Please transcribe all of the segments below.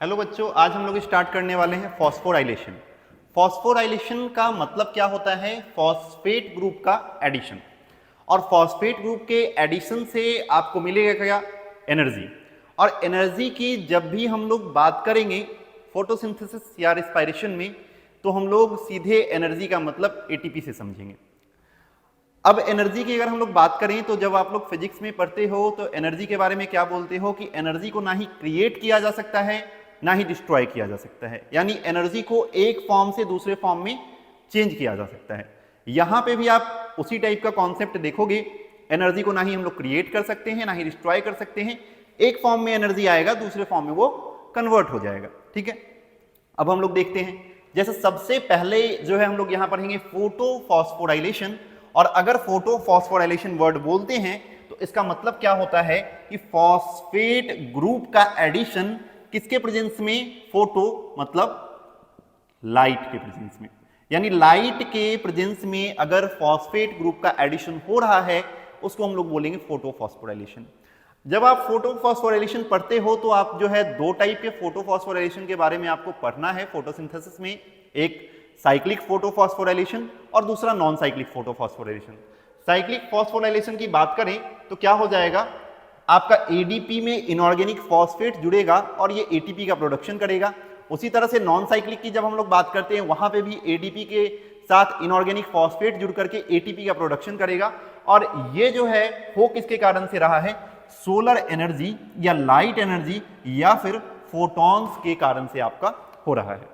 Hello बच्चों, आज हम लोग स्टार्ट करने वाले हैं फॉस्फोराइलेशन। फॉस्फोराइलेशन का मतलब क्या होता है? फॉस्फेट ग्रुप का एडिशन। और फॉस्फेट ग्रुप के एडिशन से आपको मिलेगा क्या? एनर्जी। और एनर्जी की जब भी हम लोग बात करेंगे फोटोसिंथेसिस या रिस्पायरेशन में, तो हम लोग सीधे एनर्जी का मतलब एटीपी से समझेंगे। अब एनर्जी की अगर हम लोग बात करें तो जब आप लोग फिजिक्स में पढ़ते हो तो एनर्जी के बारे में क्या बोलते हो कि एनर्जी को ना ही क्रिएट किया जा सकता है ना ही डिस्ट्रॉय किया जा सकता है, यानी एनर्जी को एक फॉर्म से दूसरे फॉर्म में चेंज किया जा सकता है। यहां पे भी आप उसी टाइप का कॉन्सेप्ट देखोगे। एनर्जी को ना ही हम लोग क्रिएट कर सकते हैं ना ही डिस्ट्रॉय कर सकते हैं। एक फॉर्म में एनर्जी आएगा, दूसरे फॉर्म में वो कन्वर्ट हो जाएगा। ठीक है, अब हम लोग देखते हैं। जैसे सबसे पहले जो है हम लोग यहां पढ़ेंगे फोटोफॉस्फोराइलेशन। और अगर फोटोफॉस्फोराइलेशन वर्ड बोलते हैं तो इसका मतलब क्या होता है कि फॉस्फेट ग्रुप का एडिशन किसके प्रेजेंस में? फोटो मतलब लाइट के प्रेजेंस में, यानी लाइट के प्रेजेंस में अगर फॉस्फेट ग्रुप का एडिशन हो रहा है उसको हम लोग बोलेंगे फोटोफॉस्फोराइलेशन। जब आप फोटोफॉस्फोराइलेशन पढ़ते हो तो आप जो है दो टाइप के फोटोफॉस्फोराइलेशन के बारे में आपको पढ़ना है फोटोसिंथेसिस में। एक साइक्लिक फोटोफॉस्फोराइलेशन और दूसरा non cyclic photophosphorylation. Cyclic phosphorylation की बात करें तो क्या हो जाएगा? आपका एडीपी में इनऑर्गेनिक फॉस्फेट जुड़ेगा और ये एटीपी का प्रोडक्शन करेगा। उसी तरह से नॉन साइक्लिक की जब हम लोग बात करते हैं वहां पे भी एडीपी के साथ इनऑर्गेनिक फॉस्फेट जुड़ करके एटीपी का प्रोडक्शन करेगा। और ये जो है हो किसके कारण से रहा है? सोलर एनर्जी या लाइट एनर्जी या फिर फोटॉन्स के कारण से आपका हो रहा है।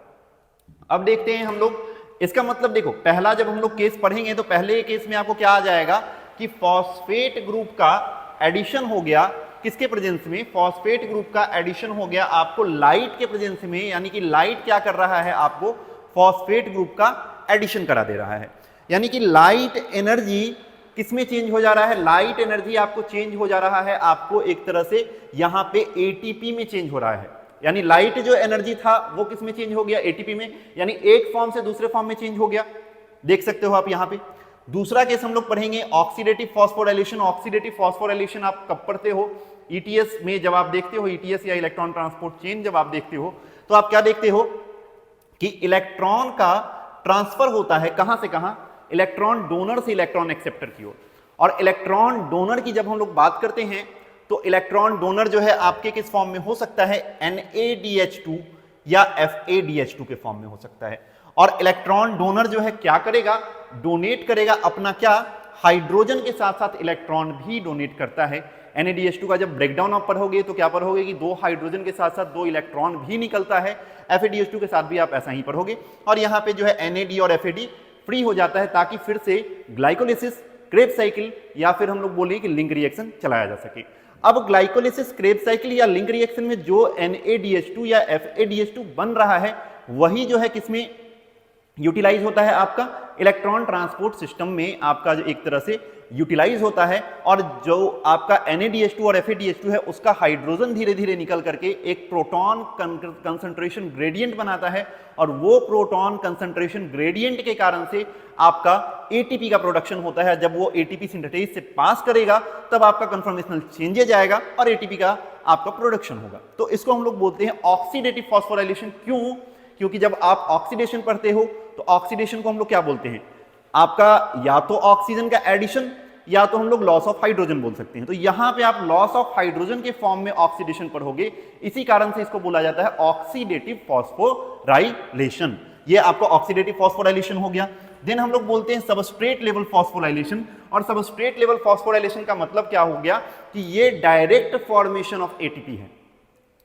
अब देखते हैं हम लोग, इसका मतलब देखो, पहला जब हम लोग केस पढ़ेंगे तो पहले केस में आपको क्या आ जाएगा कि फॉस्फेट ग्रुप का एडिशन हो गया किसके प्रेजेंस में? फॉस्फेट ग्रुप का एडिशन हो गया आपको लाइट के प्रेजेंस में, यानी कि लाइट क्या कर रहा है? आपको फॉस्फेट ग्रुप का एडिशन करा दे रहा है। यानी कि लाइट एनर्जी किसमें चेंज हो जा रहा है? लाइट एनर्जी आपको चेंज हो जा रहा है, आपको एक तरह से यहां पे एटीपी में चेंज हो रहा है। यानी लाइट जो एनर्जी था वो किस में चेंज हो गया? एटीपी में, यानी एक फॉर्म से दूसरे फॉर्म में चेंज हो गया। देख सकते हो आप यहां पे। दूसरा केस हम लोग पढ़ेंगे ऑक्सीडेटिव फॉस्फोराइलेशन। ऑक्सीडेटिव फॉस्फोराइलेशन आप कब पढ़ते हो? ईटीएस में जब आप देखते हो, ईटीएस या इलेक्ट्रॉन ट्रांसपोर्ट चेन जब आप देखते हो तो आप क्या देखते हो कि इलेक्ट्रॉन का ट्रांसफर होता है कहां से कहां? इलेक्ट्रॉन डोनर से इलेक्ट्रॉन एक्सेप्टर की ओर। और इलेक्ट्रॉन डोनर की जब हम लोग बात करते हैं तो इलेक्ट्रॉन डोनर जो है आपके किस फॉर्म में हो सकता है? NaDH2 या FaDH2 के फॉर्म में हो सकता है। और इलेक्ट्रॉन डोनर जो है क्या करेगा? डोनेट करेगा अपना क्या? हाइड्रोजन के साथ साथ इलेक्ट्रॉन भी डोनेट करता है। NaDH2 का जब ब्रेकडाउन आप पढ़ोगे तो क्या पढ़ोगे कि दो हाइड्रोजन के साथ साथ दो इलेक्ट्रॉन भी निकलता है। FaDH2 के साथ भी आप ऐसा ही पढ़ोगे। और यहाँ पे जो है NAD और FAD फ्री हो जाता है ताकि फिर से ग्लाइकोलिसिस, क्रेब साइकिल या फिर हम लोग बोले कि लिंक रिएक्शन चलाया जा सके। अब ग्लाइकोलिसिस, क्रेब साइकिल या लिंक रिएक्शन में जो NaDH2 या FaDH2 बन रहा है वही जो है किसमें यूटिलाइज होता है? आपका इलेक्ट्रॉन ट्रांसपोर्ट सिस्टम में आपका जो एक तरह से यूटिलाइज होता है। और जो आपका NaDH2 और FaDH2 है उसका हाइड्रोजन धीरे धीरे निकल करके एक प्रोटॉन कंसंट्रेशन ग्रेडियंट बनाता है। और वो प्रोटॉन कंसंट्रेशन ग्रेडियंट के कारण से आपका एटीपी का प्रोडक्शन होता है। जब वो एटीपी सिंथेसिस से पास करेगा तब आपका कंफर्मेशनल चेंजेज आएगा और एटीपी का आपका प्रोडक्शन होगा। तो इसको हम लोग बोलते हैं ऑक्सीडेटिव फॉस्फोराइलेशन। क्यों? क्योंकि जब आप ऑक्सीडेशन पढ़ते हो तो ऑक्सीडेशन को हम लोग क्या बोलते हैं? आपका या तो ऑक्सीजन का एडिशन या तो हम लोग लॉस ऑफ हाइड्रोजन बोल सकते हैं। तो यहां पे आप लॉस ऑफ हाइड्रोजन के फॉर्म में ऑक्सीडेशन पढ़ोगे, इसी कारण से इसको बोला जाता है ऑक्सीडेटिव फॉस्फोराइलेशन। ये आपका ऑक्सीडेटिव फॉस्फोराइलेशन हो गया। देन हम लोग बोलते हैं सबस्ट्रेट लेवल फॉस्फोराइलेशन। और सबस्ट्रेट लेवल फॉस्फोराइलेशन का मतलब क्या हो गया कि ये डायरेक्ट फॉर्मेशन ऑफ एटीपी है,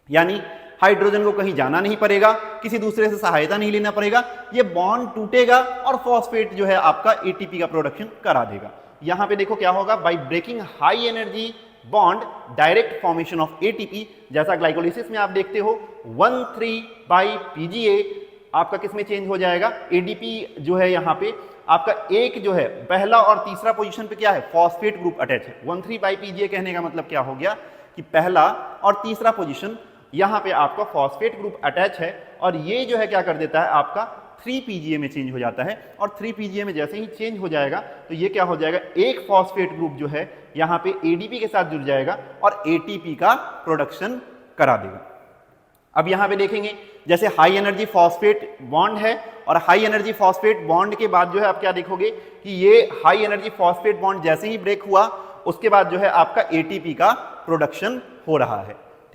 यानी हाइड्रोजन को कहीं जाना नहीं पड़ेगा, किसी दूसरे से सहायता नहीं लेना पड़ेगा, ये बॉन्ड टूटेगा और फॉस्फेट जो है आपका एटीपी का प्रोडक्शन करा देगा। यहां पे देखो क्या होगा, by breaking high energy bond direct formation of ATP. जैसा ग्लाइकोलिसिस में आप देखते हो 1,3/PGA आपका किसमें चेंज हो जाएगा? एडीपी जो है यहां पे आपका एक जो है पहला और तीसरा पोजीशन पे क्या है? फॉस्फेट ग्रुप अटैच है। 1,3/PGA कहने का मतलब क्या हो गया कि पहला और तीसरा पोजीशन यहां पे आपका फॉस्फेट ग्रुप अटैच है। और ये जो है क्या कर देता है? आपका 3PGA में चेंज हो जाता है। और 3PGA में जैसे ही चेंज हो जाएगा तो ये क्या हो जाएगा? एक फॉस्फेट ग्रुप जो है यहां पे एडीपी के साथ जुड़ जाएगा और एटीपी का प्रोडक्शन करा देगा। अब यहाँ पे देखेंगे जैसे हाई एनर्जी फॉस्फेट बॉन्ड है और हाई एनर्जी फॉस्फेट बॉन्ड के बाद जो है आप क्या देखोगे कि ये हाई एनर्जी फॉस्फेट बॉन्ड जैसे ही ब्रेक हुआ उसके बाद जो है आपका एटीपी का प्रोडक्शन हो रहा है।